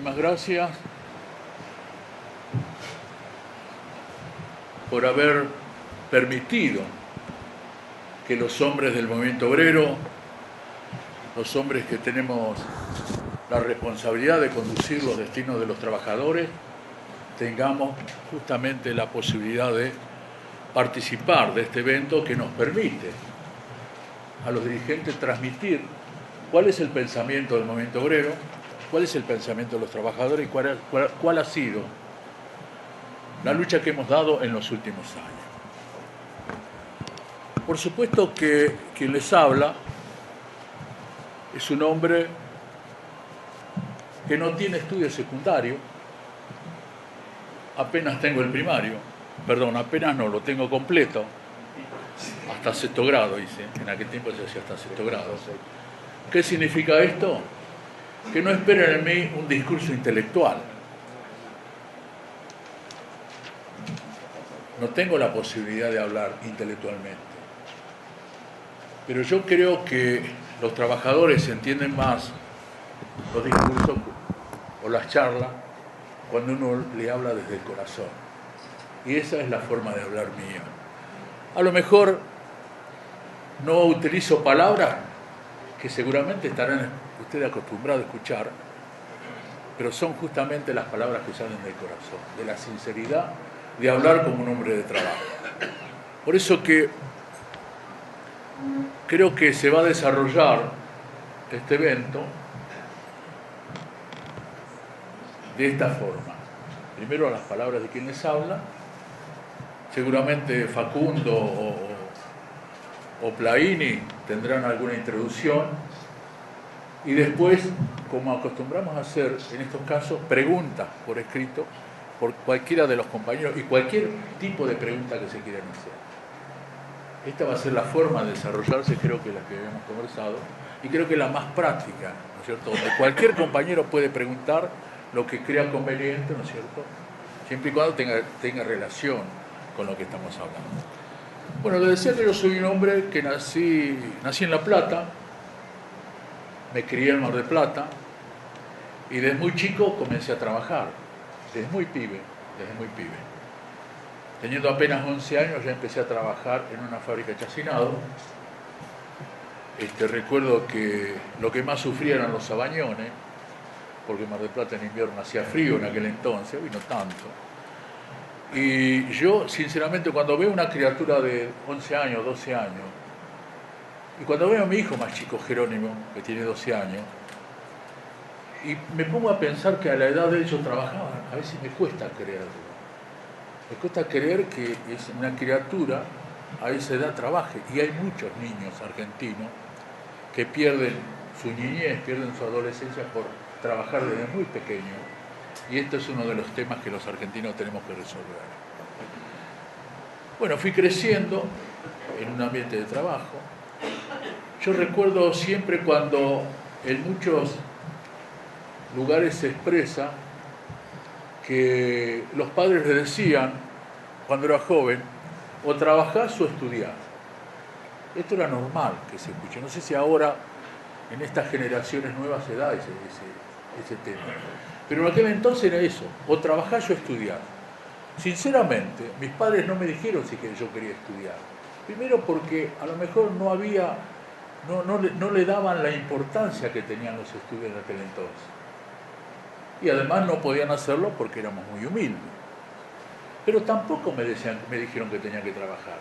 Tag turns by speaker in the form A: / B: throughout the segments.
A: muchísimas gracias por haber permitido que los hombres del movimiento obrero, los hombres que tenemos la responsabilidad de conducir los destinos de los trabajadores, tengamos justamente la posibilidad de participar de este evento que nos permite a los dirigentes transmitir cuál es el pensamiento del movimiento obrero, cuál es el pensamiento de los trabajadores y cuál ha sido la lucha que hemos dado en los últimos años. Por supuesto que quien les habla es un hombre que no tiene estudio secundario, apenas tengo el primario, perdón, apenas no, lo tengo completo, hasta sexto grado hice, en aquel tiempo se hacía hasta sexto grado. ¿Qué significa esto? Que no esperen en mí un discurso intelectual. No tengo la posibilidad de hablar intelectualmente. Pero yo creo que los trabajadores entienden más los discursos o las charlas cuando uno le habla desde el corazón. Y esa es la forma de hablar mía. A lo mejor no utilizo palabras que seguramente estarán ustedes acostumbrados a escuchar, pero son justamente las palabras que salen del corazón, de la sinceridad de hablar como un hombre de trabajo. Por eso que creo que se va a desarrollar este evento de esta forma. Primero las palabras de quien les habla, seguramente Facundo o Plaini tendrán alguna introducción y después, como acostumbramos a hacer en estos casos, preguntas por escrito por cualquiera de los compañeros y cualquier tipo de pregunta que se quieran hacer. Esta va a ser la forma de desarrollarse, creo que la que habíamos conversado, y creo que la más práctica, ¿no es cierto? Donde cualquier compañero puede preguntar lo que crea conveniente, ¿no es cierto? Siempre y cuando tenga relación con lo que estamos hablando. Bueno, les decía que yo soy un hombre que nací en La Plata, me crié en Mar del Plata, y desde muy chico comencé a trabajar, desde muy pibe. Teniendo apenas 11 años ya empecé a trabajar en una fábrica de chacinado. Recuerdo que lo que más sufría eran los sabañones, porque Mar del Plata en invierno hacía frío en aquel entonces, hoy no tanto. Y yo, sinceramente, cuando veo una criatura de 11 años, 12 años, y cuando veo a mi hijo más chico, Jerónimo, que tiene 12 años, y me pongo a pensar que a la edad de ellos trabajaban, a veces me cuesta creerlo. Me cuesta creer que es una criatura a esa edad trabaje. Y hay muchos niños argentinos que pierden su niñez, pierden su adolescencia por trabajar desde muy pequeño. Y esto es uno de los temas que los argentinos tenemos que resolver. Bueno, fui creciendo en un ambiente de trabajo. Yo recuerdo siempre cuando en muchos lugares se expresa que los padres le decían, cuando era joven, o trabajás o estudiás. Esto era normal que se escuche. No sé si ahora, en estas generaciones nuevas, se da ese tema. Pero en aquel entonces era eso, o trabajás o estudiás. Sinceramente, mis padres no me dijeron si yo quería estudiar. Primero porque a lo mejor no le daban la importancia que tenían los estudios en aquel entonces. Y además no podían hacerlo porque éramos muy humildes. Pero tampoco me dijeron que tenía que trabajar.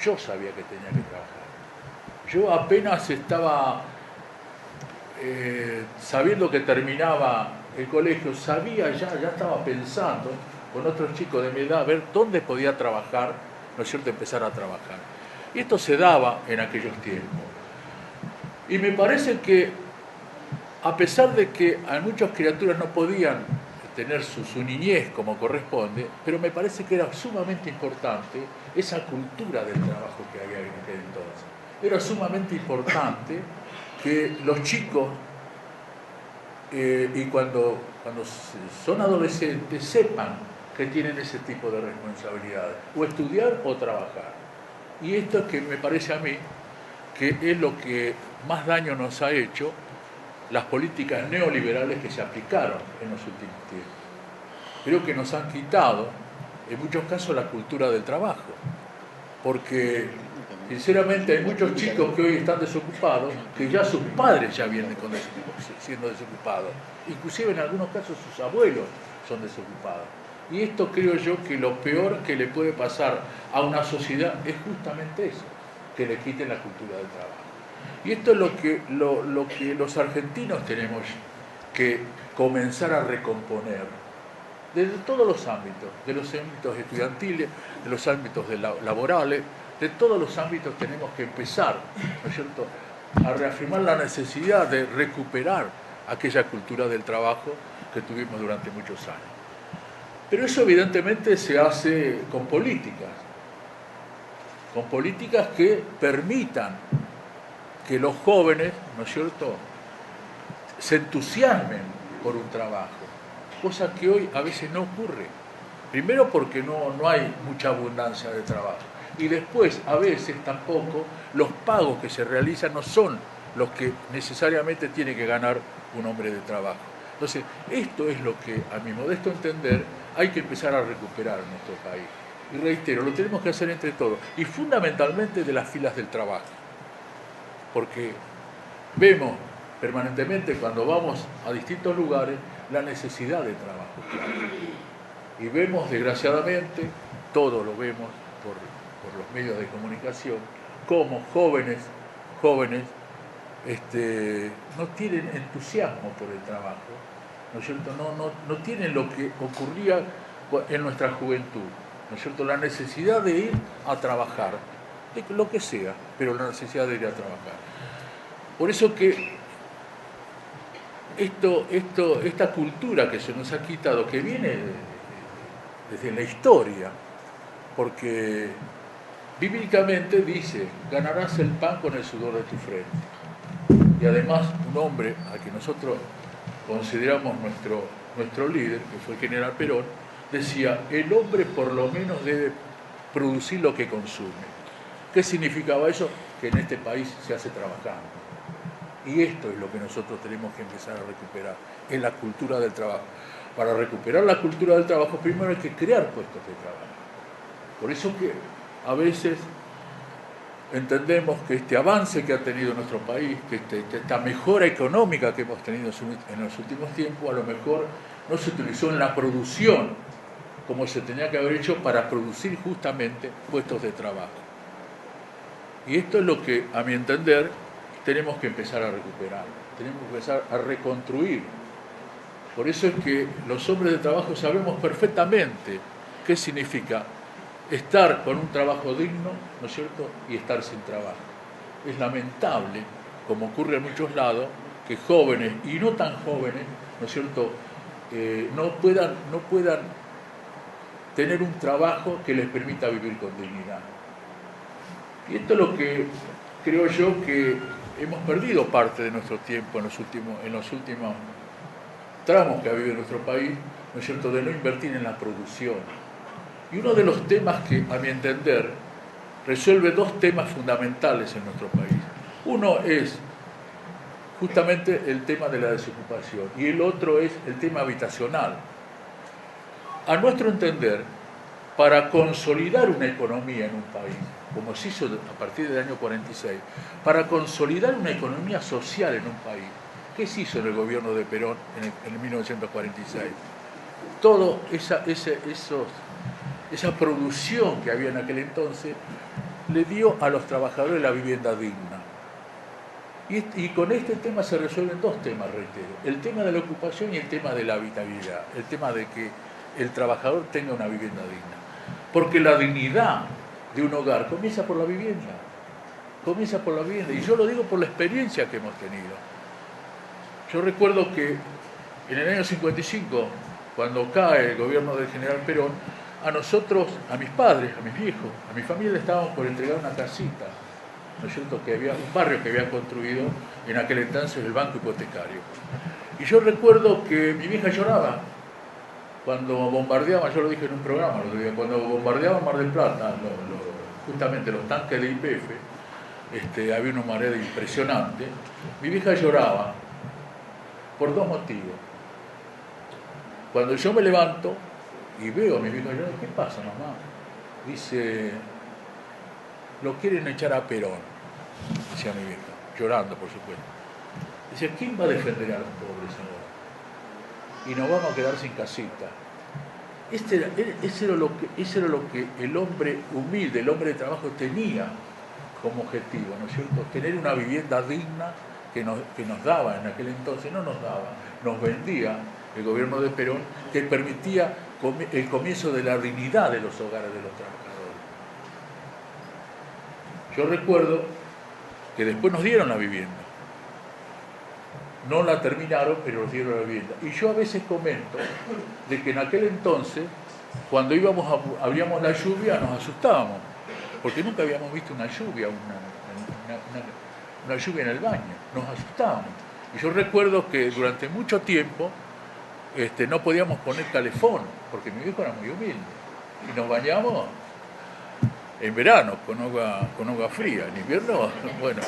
A: Yo sabía que tenía que trabajar. Yo apenas estaba sabiendo que terminaba el colegio, ya estaba pensando con otros chicos de mi edad, a ver dónde podía trabajar, ¿no es cierto?, empezar a trabajar. Y esto se daba en aquellos tiempos. Y me parece que, a pesar de que a muchas criaturas no podían tener su niñez como corresponde, pero me parece que era sumamente importante esa cultura del trabajo que había en aquel entonces. Era sumamente importante que los chicos, y cuando son adolescentes, sepan que tienen ese tipo de responsabilidades, o estudiar o trabajar. Y esto es que me parece a mí que es lo que más daño nos ha hecho las políticas neoliberales que se aplicaron en los últimos tiempos. Creo que nos han quitado, en muchos casos, la cultura del trabajo, porque sinceramente hay muchos chicos que hoy están desocupados, que ya sus padres ya vienen siendo desocupados, inclusive en algunos casos sus abuelos son desocupados. Y esto creo yo que lo peor que le puede pasar a una sociedad es justamente eso, que le quiten la cultura del trabajo. Y esto es lo que los argentinos tenemos que comenzar a recomponer, desde todos los ámbitos, de los ámbitos estudiantiles, de los ámbitos laborales, de todos los ámbitos tenemos que empezar, ¿no es cierto?, a reafirmar la necesidad de recuperar aquella cultura del trabajo que tuvimos durante muchos años. Pero eso evidentemente se hace con políticas que permitan que los jóvenes, ¿no es cierto?, se entusiasmen por un trabajo, cosa que hoy a veces no ocurre. Primero porque no hay mucha abundancia de trabajo, y después a veces tampoco los pagos que se realizan no son los que necesariamente tiene que ganar un hombre de trabajo. Entonces, esto es lo que, a mi modesto entender, hay que empezar a recuperar en nuestro país. Y reitero, lo tenemos que hacer entre todos, y fundamentalmente de las filas del trabajo. Porque vemos permanentemente cuando vamos a distintos lugares la necesidad de trabajo, claro. Y vemos, desgraciadamente, todo lo vemos por los medios de comunicación, cómo jóvenes no tienen entusiasmo por el trabajo, ¿no es cierto? No tienen lo que ocurría en nuestra juventud, ¿no es cierto? La necesidad de ir a trabajar, lo que sea, pero la necesidad de ir a trabajar. Por eso que esta cultura que se nos ha quitado, que viene desde la historia, porque bíblicamente dice, ganarás el pan con el sudor de tu frente. Y además un hombre al que nosotros consideramos nuestro líder, que fue el general Perón, decía, el hombre por lo menos debe producir lo que consume. ¿Qué significaba eso? Que en este país se hace trabajando. Y esto es lo que nosotros tenemos que empezar a recuperar, en la cultura del trabajo. Para recuperar la cultura del trabajo, primero hay que crear puestos de trabajo. Por eso que a veces entendemos que este avance que ha tenido nuestro país, que esta mejora económica que hemos tenido en los últimos tiempos, a lo mejor no se utilizó en la producción como se tenía que haber hecho para producir justamente puestos de trabajo. Y esto es lo que, a mi entender, tenemos que empezar a recuperar, tenemos que empezar a reconstruir. Por eso es que los hombres de trabajo sabemos perfectamente qué significa estar con un trabajo digno, ¿no es cierto?, y estar sin trabajo. Es lamentable, como ocurre en muchos lados, que jóvenes y no tan jóvenes, ¿no es cierto?, no puedan tener un trabajo que les permita vivir con dignidad. Y esto es lo que creo yo que hemos perdido parte de nuestro tiempo en los últimos tramos que ha vivido nuestro país, ¿no es cierto?, de no invertir en la producción. Y uno de los temas que, a mi entender, resuelve dos temas fundamentales en nuestro país. Uno es justamente el tema de la desocupación y el otro es el tema habitacional. A nuestro entender, para consolidar una economía en un país, como se hizo a partir del año 46, para consolidar una economía social en un país, ¿qué se hizo en el gobierno de Perón en 1946? Toda esa producción que había en aquel entonces le dio a los trabajadores la vivienda digna. Y con este tema se resuelven dos temas, reitero. El tema de la ocupación y el tema de la habitabilidad. El tema de que el trabajador tenga una vivienda digna. Porque la dignidad de un hogar comienza por la vivienda. Comienza por la vivienda. Y yo lo digo por la experiencia que hemos tenido. Yo recuerdo que en el año 55, cuando cae el gobierno del general Perón, a nosotros, a mis padres, a mis viejos, a mi familia le estábamos por entregar una casita, ¿no es cierto?, que había un barrio que había construido en aquel entonces el Banco Hipotecario. Y yo recuerdo que mi vieja lloraba cuando bombardeaban, yo lo dije en un programa, cuando bombardeaban Mar del Plata, justamente los tanques de YPF, había una marea impresionante, mi vieja lloraba por dos motivos. Cuando yo me levanto y veo a mi viejo, ¿qué pasa, mamá? Dice, lo quieren echar a Perón, decía mi vieja, llorando por supuesto. Dice, ¿quién va a defender a los pobres ahora? Y nos vamos a quedar sin casita. Ese era lo que el hombre humilde, el hombre de trabajo tenía como objetivo, ¿no es cierto? Tener una vivienda digna que nos daba en aquel entonces, no nos daba, nos vendía el gobierno de Perón, que permitía el comienzo de la dignidad de los hogares de los trabajadores. Yo recuerdo que después nos dieron la vivienda. No la terminaron, pero nos dieron la vivienda. Y yo a veces comento de que en aquel entonces, cuando abríamos la lluvia, nos asustábamos, porque nunca habíamos visto una lluvia, una lluvia en el baño, nos asustábamos. Y yo recuerdo que durante mucho tiempo no podíamos poner calefón, porque mi viejo era muy humilde. Y nos bañamos en verano con agua fría, en invierno, bueno,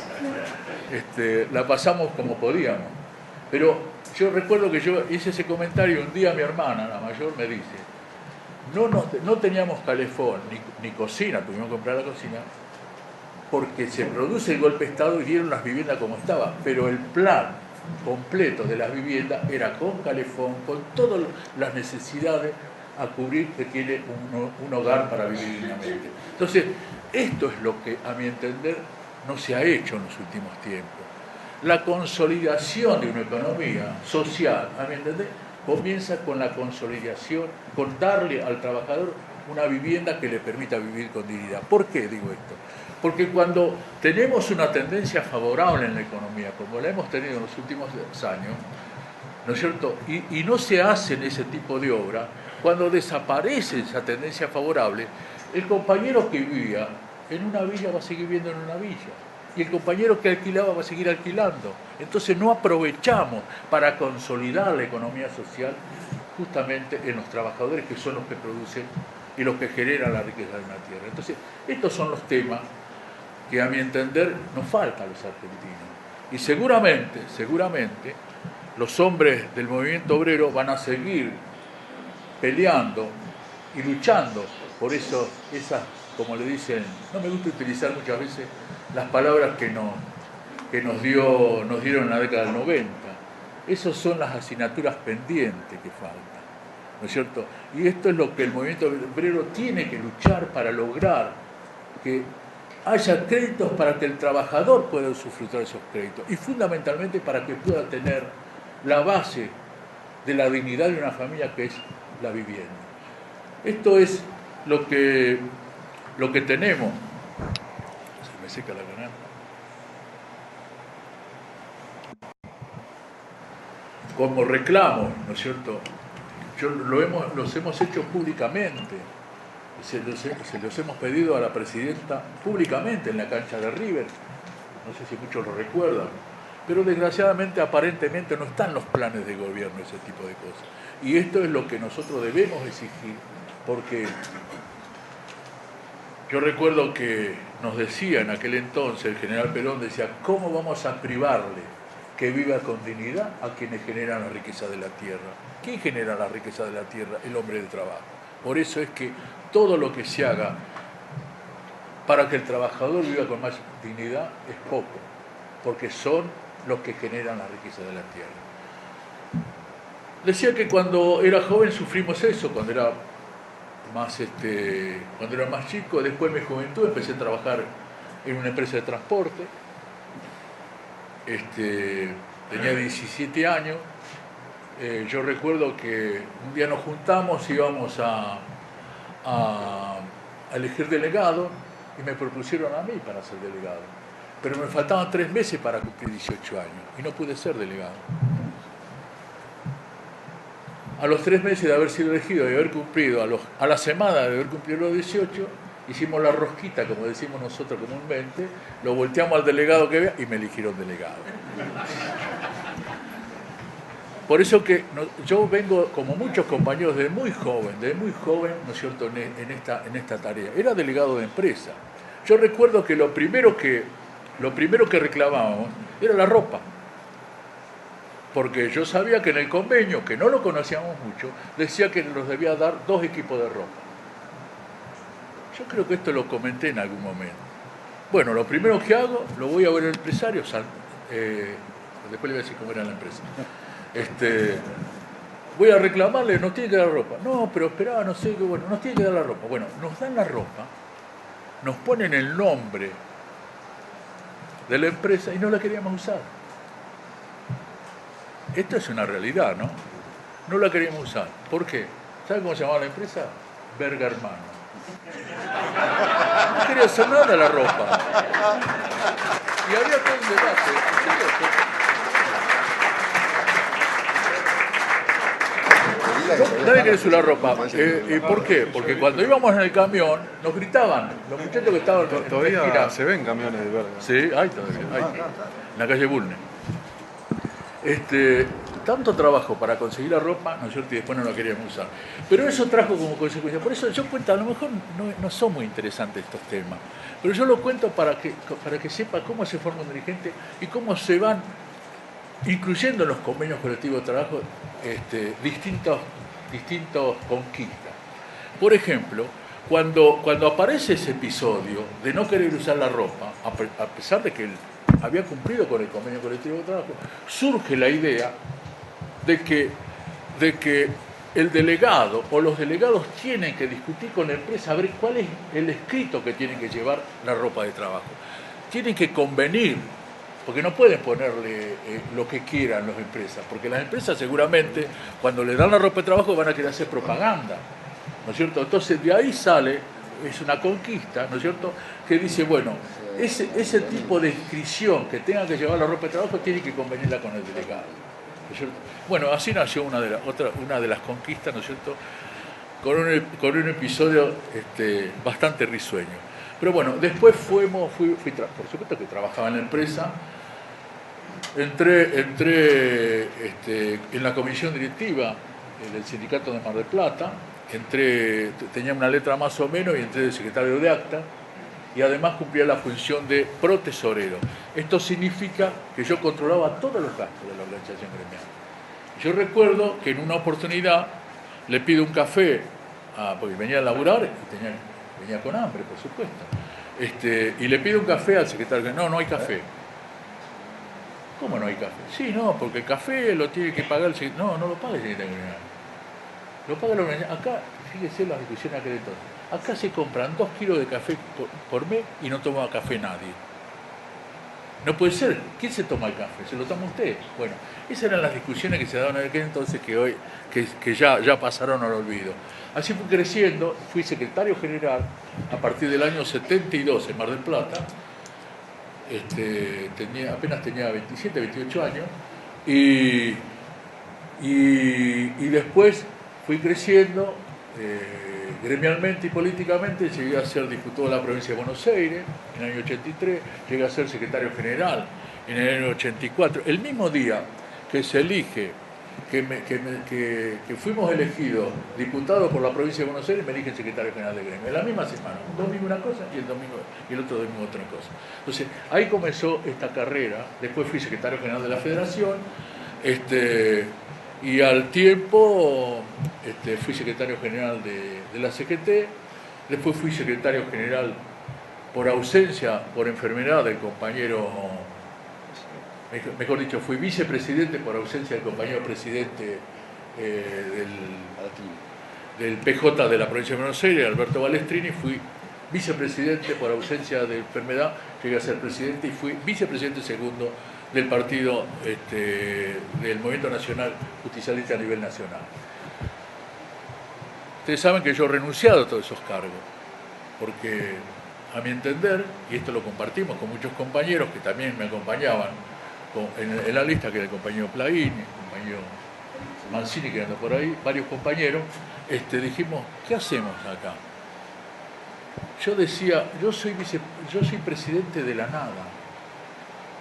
A: la pasamos como podíamos. Pero yo recuerdo que yo hice ese comentario un día, mi hermana, la mayor, me dice, no teníamos calefón ni cocina, tuvimos que comprar la cocina, porque se produce el golpe de Estado y dieron las viviendas como estaba, pero el plan completo de las viviendas era con calefón, con todas las necesidades a cubrir que tiene un hogar para vivir dignamente. Entonces, esto es lo que, a mi entender, no se ha hecho en los últimos tiempos. La consolidación de una economía social, a mi entender, comienza con la consolidación, con darle al trabajador una vivienda que le permita vivir con dignidad. ¿Por qué digo esto? Porque cuando tenemos una tendencia favorable en la economía, como la hemos tenido en los últimos años, ¿no es cierto? Y no se hacen ese tipo de obra, cuando desaparece esa tendencia favorable, el compañero que vivía en una villa va a seguir viviendo en una villa. Y el compañero que alquilaba va a seguir alquilando. Entonces no aprovechamos para consolidar la economía social justamente en los trabajadores, que son los que producen y los que generan la riqueza de una tierra. Entonces, estos son los temas que, a mi entender, nos faltan a los argentinos. Y seguramente, los hombres del movimiento obrero van a seguir peleando y luchando por esas, como le dicen, no me gusta utilizar muchas veces las palabras que nos dieron en la década del 90. Esas son las asignaturas pendientes que faltan, ¿no es cierto? Y esto es lo que el movimiento obrero tiene que luchar para lograr que haya créditos para que el trabajador pueda usufructar esos créditos y fundamentalmente para que pueda tener la base de la dignidad de una familia, que es la vivienda. Esto es lo que tenemos. Se me seca la garganta. Como reclamo, ¿no es cierto? Los hemos hecho públicamente. Se los hemos pedido a la presidenta públicamente en la cancha de River. No sé si muchos lo recuerdan. Pero desgraciadamente, aparentemente, no están los planes de gobierno ese tipo de cosas. Y esto es lo que nosotros debemos exigir, porque yo recuerdo que nos decía en aquel entonces, el general Perón decía, ¿cómo vamos a privarle que viva con dignidad a quienes generan la riqueza de la tierra? ¿Quién genera la riqueza de la tierra? El hombre de trabajo. Por eso es que todo lo que se haga para que el trabajador viva con más dignidad es poco, porque son los que generan la riqueza de la tierra. Decía que cuando era joven sufrimos eso, cuando era más chico. Después de mi juventud empecé a trabajar en una empresa de transporte. Tenía 17 años. Yo recuerdo que un día nos juntamos, íbamos a elegir delegado y me propusieron a mí para ser delegado. Pero me faltaban 3 meses para cumplir 18 años y no pude ser delegado. A los 3 meses de haber sido elegido y haber cumplido, a la semana de haber cumplido los 18, hicimos la rosquita, como decimos nosotros comúnmente, lo volteamos al delegado que había y me eligieron delegado. Por eso que yo vengo, como muchos compañeros, de muy joven, ¿no es cierto?, en esta tarea. Era delegado de empresa. Yo recuerdo que lo primero que reclamábamos era la ropa. porque yo sabía que en el convenio, que no lo conocíamos mucho, decía que nos debía dar 2 equipos de ropa. Yo creo que esto lo comenté en algún momento. Bueno, lo primero que hago, lo voy a ver al empresario, después le voy a decir cómo era la empresa. Voy a reclamarle, nos tiene que dar ropa. No, pero esperá, no sé qué, bueno, nos tiene que dar la ropa. Bueno, nos dan la ropa, nos ponen el nombre de la empresa y no la queríamos usar. Esto es una realidad, ¿no? No la queríamos usar. ¿Por qué? ¿Sabe cómo se llamaba la empresa? Verga Hermano. No quería hacer nada la ropa. Y había todo un debate. Nadie quería usar la ropa. ¿Por qué? Porque cuando íbamos en el camión nos gritaban, los muchachos que estaban
B: todavía se ven camiones de verga.
A: Sí, hay todavía, en la calle Bulne. Tanto trabajo para conseguir la ropa, ¿no es cierto? Y después no la queríamos usar. Pero eso trajo como consecuencia. Por eso yo cuento, a lo mejor no son muy interesantes estos temas, pero yo lo cuento para que sepa cómo se forma un dirigente y cómo se van incluyendo en los convenios colectivos de trabajo distintos conquistas. Por ejemplo, cuando aparece ese episodio de no querer usar la ropa, a pesar de que él había cumplido con el convenio colectivo de trabajo, surge la idea de que el delegado o los delegados tienen que discutir con la empresa a ver cuál es el escrito que tienen que llevar la ropa de trabajo. Tienen que convenir, porque no pueden ponerle lo que quieran las empresas, porque las empresas seguramente cuando le dan la ropa de trabajo van a querer hacer propaganda, ¿no es cierto? Entonces de ahí sale, es una conquista, ¿no es cierto?, que dice, bueno, ese tipo de inscripción que tenga que llevar la ropa de trabajo tiene que convenirla con el delegado, ¿no es cierto? Bueno, así nació una de las conquistas, ¿no es cierto?, con un episodio bastante risueño. Pero bueno, después fui por supuesto que trabajaba en la empresa, entré en la comisión directiva del sindicato de Mar del Plata, tenía una letra más o menos y entré de secretario de acta y además cumplía la función de protesorero. Esto significa que yo controlaba todos los gastos de la organización gremial. Yo recuerdo que en una oportunidad le pido un café, porque venía a laburar y venía con hambre, por supuesto, y le pido un café al secretario. No hay café. ¿Cómo no hay café? Sí, no, porque el café lo tiene que pagar el secretario. No lo paga el secretario general. Lo paga la organización. Acá, fíjese la discusión aquel entonces. Acá se compran 2 kilos de café por mes y no toma café nadie. No puede ser. ¿Quién se toma el café? ¿Se lo toma usted? Bueno, esas eran las discusiones que se daban en aquel entonces que ya pasaron al olvido. Así fui creciendo, fui secretario general a partir del año 72 en Mar del Plata. Apenas tenía 27, 28 años. Y después fui creciendo gremialmente y políticamente. Llegué a ser diputado de la provincia de Buenos Aires en el año 83, llegué a ser secretario general en el año 84. El mismo día que se elige, que fuimos elegidos diputados por la provincia de Buenos Aires, me eligen secretario general de gremio. En la misma semana, un domingo una cosa y el otro domingo otra cosa. Entonces, ahí comenzó esta carrera. Después fui secretario general de la Federación, y al tiempo fui secretario general de la CGT. Después fui secretario general por ausencia, por enfermedad del compañero, mejor dicho, fui vicepresidente por ausencia del compañero presidente del PJ de la provincia de Buenos Aires, Alberto Balestrini. Fui vicepresidente por ausencia de enfermedad, llegué a ser presidente y fui vicepresidente segundo del partido del Movimiento Nacional Justicialista a nivel nacional. Ustedes saben que yo he renunciado a todos esos cargos, porque a mi entender, y esto lo compartimos con muchos compañeros que también me acompañaban en la lista, que era el compañero Plaini, el compañero Mancini, que anda por ahí, varios compañeros, dijimos, ¿qué hacemos acá? Yo decía, yo soy presidente de la nada,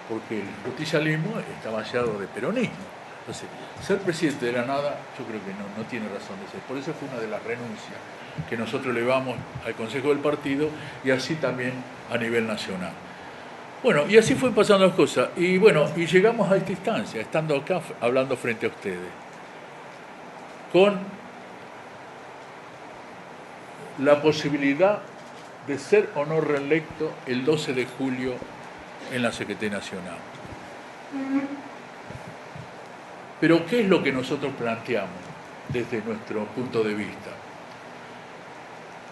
A: porque el justicialismo está vaciado de peronismo. Entonces, ser presidente de la nada, yo creo que no tiene razón de ser. Por eso fue una de las renuncias que nosotros elevamos al Consejo del Partido y así también a nivel nacional. Bueno, y así fueron pasando las cosas. Y bueno, y llegamos a esta instancia, estando acá hablando frente a ustedes, con la posibilidad de ser o no reelecto el 12 de julio en la Secretaría Nacional. Pero ¿qué es lo que nosotros planteamos desde nuestro punto de vista?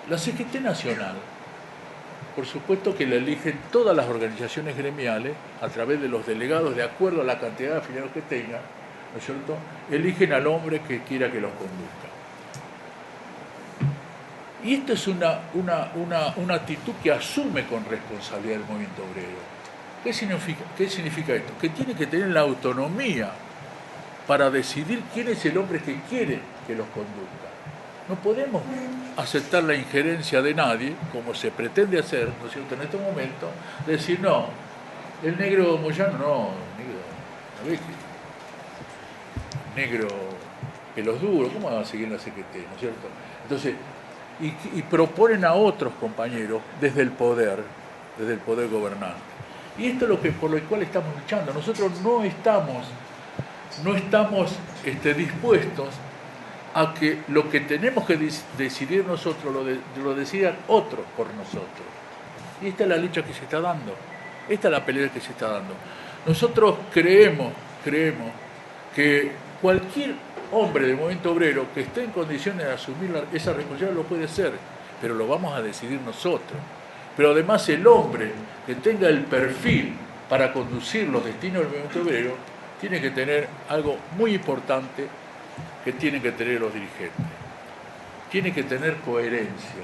A: La Secretaría Nacional, por supuesto que la eligen todas las organizaciones gremiales a través de los delegados, de acuerdo a la cantidad de afiliados que tengan, ¿no es cierto? Eligen al hombre que quiera que los conduzca. Y esto es una actitud que asume con responsabilidad el movimiento obrero. ¿Qué significa esto? Que tiene que tener la autonomía para decidir quién es el hombre que quiere que los conduzca. No podemos aceptar la injerencia de nadie, como se pretende hacer, ¿no es cierto?, en este momento, decir, no, el negro Moyano, no, negro pelos duros, ¿cómo va a seguir la CGT, ¿no es cierto? Entonces, y proponen a otros compañeros desde el poder gobernante. Y esto es lo que, por lo cual estamos luchando. Nosotros no estamos dispuestos a que lo que tenemos que decidir nosotros lo decidan otros por nosotros. Y esta es la lucha que se está dando. Esta es la pelea que se está dando. Nosotros creemos que cualquier hombre del movimiento obrero que esté en condiciones de asumir esa responsabilidad lo puede hacer, pero lo vamos a decidir nosotros. Pero además el hombre que tenga el perfil para conducir los destinos del movimiento obrero tiene que tener algo muy importante que tienen que tener los dirigentes. Tiene que tener coherencia.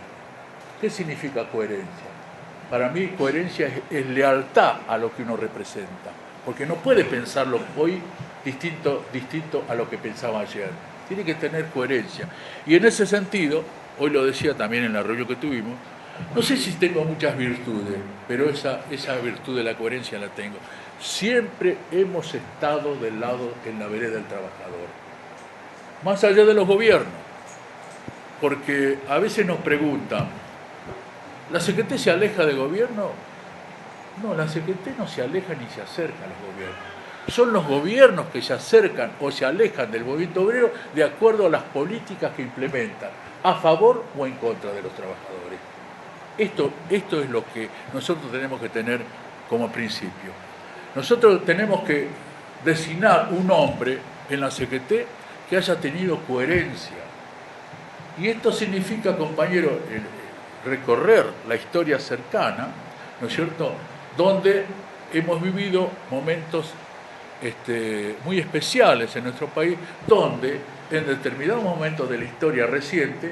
A: ¿Qué significa coherencia? Para mí coherencia es lealtad a lo que uno representa, porque no puede pensarlo hoy distinto a lo que pensaba ayer. Tiene que tener coherencia. Y en ese sentido, hoy lo decía también en la reunión que tuvimos, no sé si tengo muchas virtudes, pero esa virtud de la coherencia la tengo. Siempre hemos estado del lado en la vereda del trabajador, más allá de los gobiernos, porque a veces nos preguntan, ¿la CGT se aleja del gobierno? No, la CGT no se aleja ni se acerca a los gobiernos. Son los gobiernos que se acercan o se alejan del movimiento obrero de acuerdo a las políticas que implementan, a favor o en contra de los trabajadores. Esto es lo que nosotros tenemos que tener como principio. Nosotros tenemos que designar un hombre en la CGT que haya tenido coherencia. Y esto significa, compañeros, recorrer la historia cercana, ¿no es cierto?, donde hemos vivido momentos muy especiales en nuestro país, donde en determinados momentos de la historia reciente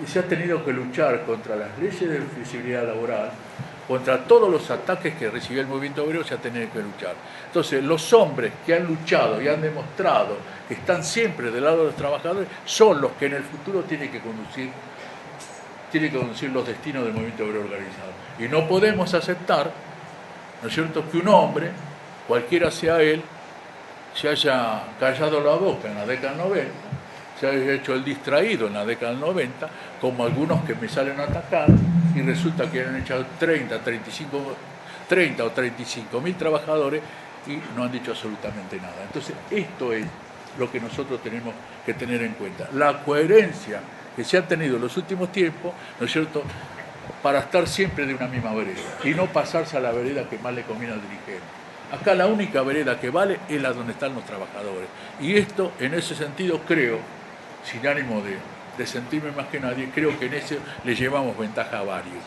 A: se ha tenido que luchar contra las leyes de flexibilidad laboral, contra todos los ataques que recibió el movimiento obrero, se ha tenido que luchar. Entonces, los hombres que han luchado y han demostrado que están siempre del lado de los trabajadores son los que en el futuro tienen que conducir los destinos del movimiento obrero organizado. Y no podemos aceptar, ¿no es cierto?, que un hombre, cualquiera sea él, se haya callado la boca en la década del 90, se haya hecho el distraído en la década del 90, como algunos que me salen a atacar, y resulta que han echado 30 o 35 mil trabajadores y no han dicho absolutamente nada. Entonces, esto es lo que nosotros tenemos que tener en cuenta. La coherencia que se ha tenido en los últimos tiempos, ¿no es cierto?, para estar siempre de una misma vereda y no pasarse a la vereda que más le conviene al dirigente. Acá la única vereda que vale es la donde están los trabajadores. Y esto, en ese sentido, creo, sin ánimo de sentirme más que nadie, creo que en eso le llevamos ventaja a varios.